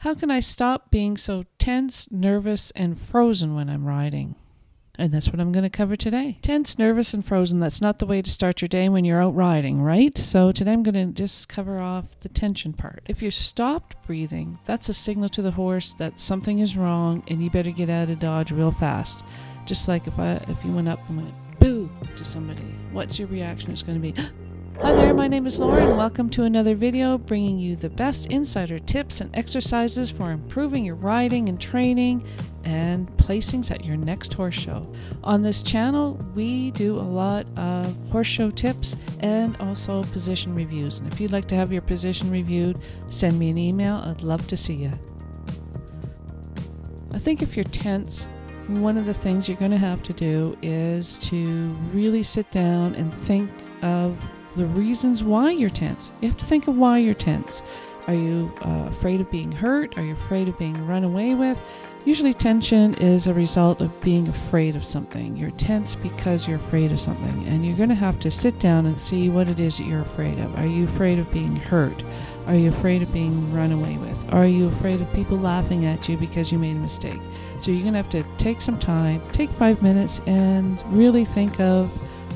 How can I stop being so tense, nervous, and frozen when I'm riding? And that's what I'm going to cover today. Tense, nervous, and frozen, that's not the way to start your day when you're out riding, right? So today I'm going to just cover off the tension part. If you're stopped breathing, that's a signal to the horse that something is wrong and you better get out of dodge real fast. Just like if you went up and went boo to somebody, what's your reaction? It's going to be, hi there, my name is Youre and welcome to another video bringing you the best insider tips and exercises for improving your riding and training and placings at your next horse show. On this channel, we do a lot of horse show tips and also position reviews. And if you'd like to have your position reviewed, send me an email. I'd love to see you. I think if you're tense, one of the things you're going to have to do is to really sit down and think of the reasons why you're tense. You have to think of why you're tense. Are you afraid of being hurt? Are you afraid of being run away with? Usually tension is a result of being afraid of something. You're tense because you're afraid of something, and you're going to have to sit down and see what it is that you're afraid of. Are you afraid of being hurt? Are you afraid of being run away with? Are you afraid of people laughing at you because you made a mistake? So you're going to have to take some time, take 5 minutes, and really think of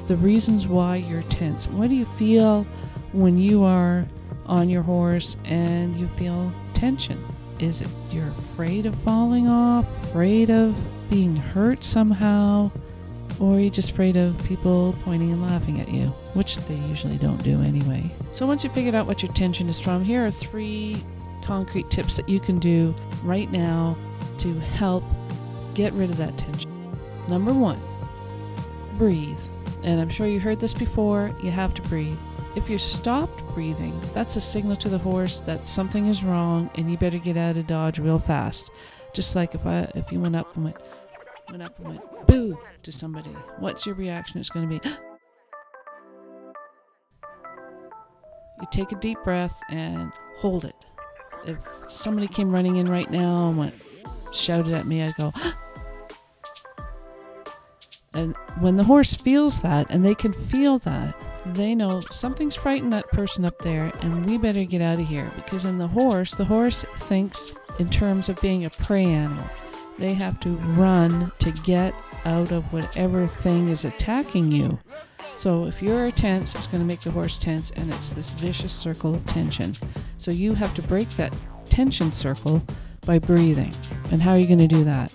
the reasons why you're tense. What do you feel when you are on your horse and you feel tension? Is it you're afraid of falling off, afraid of being hurt somehow, or are you just afraid of people pointing and laughing at you, which they usually don't do anyway? So once you figured out what your tension is from, here are 3 concrete tips that you can do right now to help get rid of that tension. Number 1, breathe. And I'm sure you heard this before, you have to breathe. If you're stopped breathing, that's a signal to the horse that something is wrong and you better get out of dodge real fast. Just like if you went up and went boo to somebody, what's your reaction? It's going to be, you take a deep breath and hold it. If somebody came running in right now and shouted at me, I'd go, and when the horse feels that, and they can feel that, they know something's frightened that person up there and we better get out of here. Because in the horse thinks in terms of being a prey animal. They have to run to get out of whatever thing is attacking you. So if you're tense, it's going to make the horse tense, and it's this vicious circle of tension. So you have to break that tension circle by breathing. And how are you going to do that?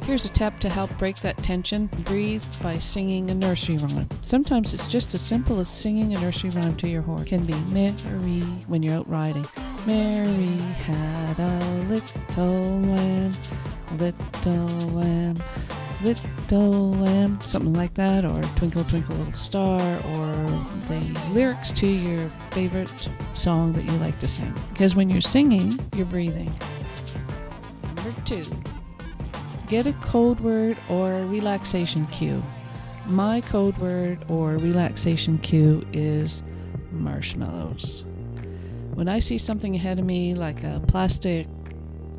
Here's a tip to help break that tension. Breathe by singing a nursery rhyme. Sometimes it's just as simple as singing a nursery rhyme to your horse. It can be Mary when you're out riding. Mary had a little lamb, little lamb, little lamb, something like that, or Twinkle Twinkle Little Star, or the lyrics to your favorite song that you like to sing. Because when you're singing, you're breathing. Number 2. Get a code word or a relaxation cue. My code word or relaxation cue is marshmallows. When I see something ahead of me, like a plastic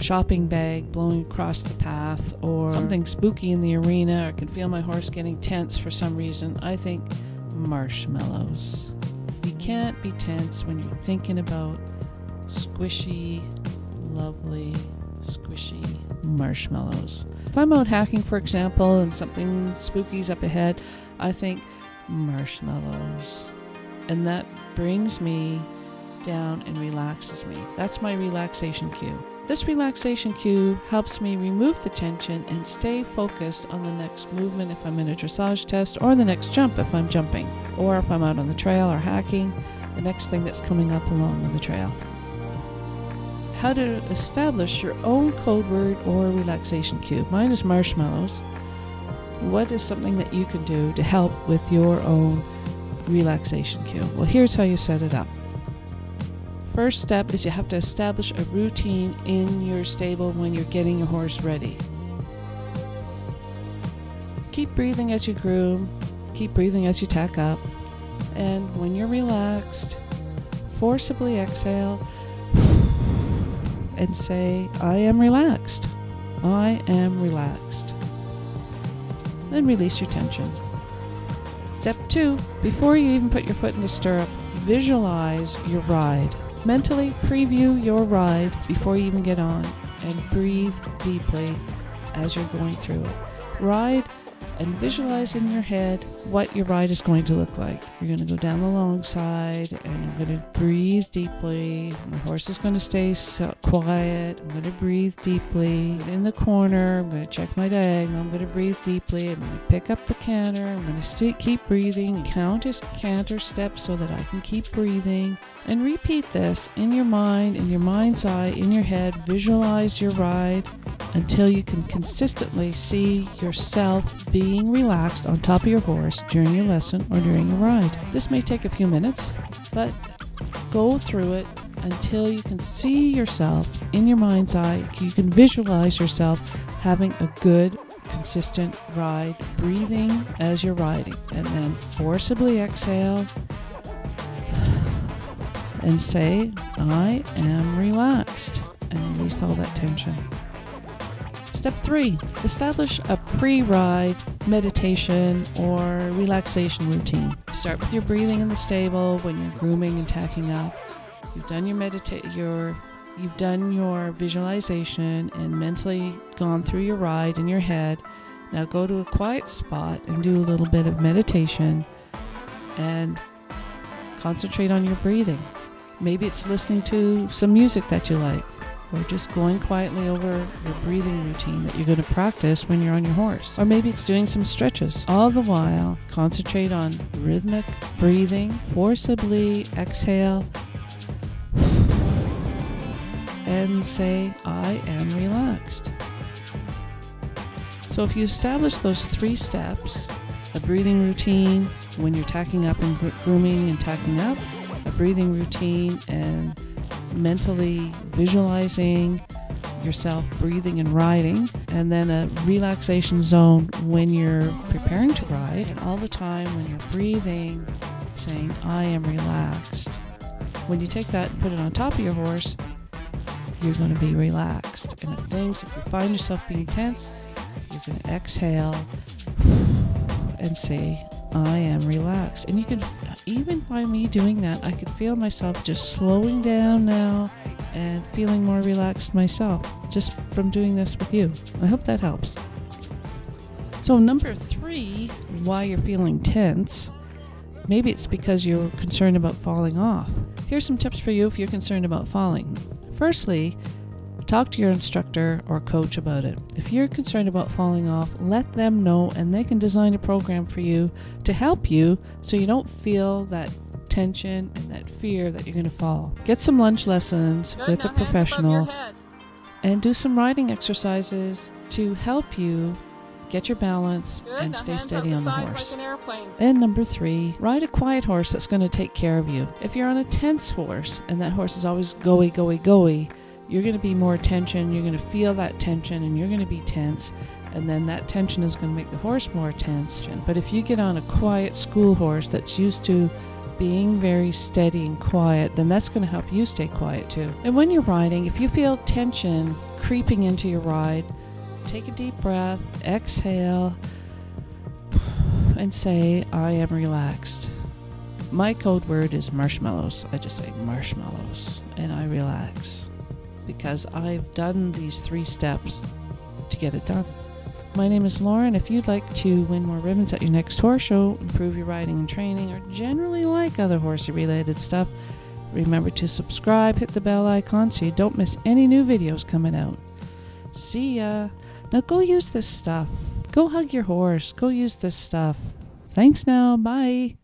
shopping bag blowing across the path, or something spooky in the arena, or can feel my horse getting tense for some reason, I think marshmallows. You can't be tense when you're thinking about squishy, lovely, squishy marshmallows. If I'm out hacking, for example, and something spooky's up ahead, I think marshmallows. And that brings me down and relaxes me. That's my relaxation cue. This relaxation cue helps me remove the tension and stay focused on the next movement if I'm in a dressage test, or the next jump if I'm jumping, or if I'm out on the trail or hacking, the next thing that's coming up along on the trail. How to establish your own code word or relaxation cue. Mine is marshmallows. What is something that you can do to help with your own relaxation cue? Well, here's how you set it up. First step is you have to establish a routine in your stable when you're getting your horse ready. Keep breathing as you groom, keep breathing as you tack up, and when you're relaxed, forcibly exhale and say, I am relaxed. I am relaxed. Then release your tension. Step 2, before you even put your foot in the stirrup, visualize your ride. Mentally preview your ride before you even get on, and breathe deeply as you're going through it. Ride and visualize in your head what your ride is going to look like. You're going to go down the long side and you're going to breathe deeply. The horse is going to stay quiet. I'm going to breathe deeply. In the corner, I'm going to check my diagonal. I'm going to breathe deeply. I'm going to pick up the canter. I'm going to keep breathing. Count his canter steps so that I can keep breathing. And repeat this in your mind, in your mind's eye, in your head. Visualize your ride until you can consistently see yourself being relaxed on top of your horse during your lesson or during your ride. This may take a few minutes, but go through it until you can see yourself in your mind's eye. You can visualize yourself having a good, consistent ride, breathing as you're riding, and then forcibly exhale and say, I am relaxed, and release all that tension. Step 3, establish a pre-ride meditation or relaxation routine. Start with your breathing in the stable when you're grooming and tacking up. You've done you've done your visualization and mentally gone through your ride in your head. Now go to a quiet spot and do a little bit of meditation and concentrate on your breathing. Maybe it's listening to some music that you like, or just going quietly over your breathing routine that you're going to practice when you're on your horse. Or maybe it's doing some stretches. All the while, concentrate on rhythmic breathing, forcibly exhale, and say, I am relaxed. So if you establish those 3 steps, a breathing routine when you're tacking up and grooming and tacking up, a breathing routine and mentally visualizing yourself breathing and riding, and then a relaxation zone when you're preparing to ride, and all the time when you're breathing, saying, I am relaxed. When you take that and put it on top of your horse, you're going to be relaxed. And if you find yourself being tense, you're going to exhale and say, I am relaxed. And you can, even by me doing that, I could feel myself just slowing down now and feeling more relaxed myself just from doing this with you. I hope that helps. So number 3, why you're feeling tense. Maybe it's because you're concerned about falling off. Here's some tips for you if you're concerned about falling. Firstly, talk to your instructor or coach about it. If you're concerned about falling off, let them know, and they can design a program for you to help you so you don't feel that tension and that fear that you're going to fall. Get some lunge lessons with a professional and do some riding exercises to help you get your balance and stay steady on the horse. And number 3, ride a quiet horse that's going to take care of you. If you're on a tense horse and that horse is always goey, you're going to be more tension, you're going to feel that tension, and you're going to be tense, and then that tension is going to make the horse more tense. But if you get on a quiet school horse that's used to being very steady and quiet, then that's going to help you stay quiet too. And when you're riding, if you feel tension creeping into your ride, take a deep breath, exhale, and say, I am relaxed. My code word is marshmallows. I just say marshmallows, and I relax, because I've done these 3 steps to get it done. My name is Lauren. If you'd like to win more ribbons at your next horse show, improve your riding and training, or generally like other horsey related stuff, remember to subscribe, hit the bell icon so you don't miss any new videos coming out. See ya. Now go use this stuff. Go hug your horse. Go use this stuff. Thanks now. Bye.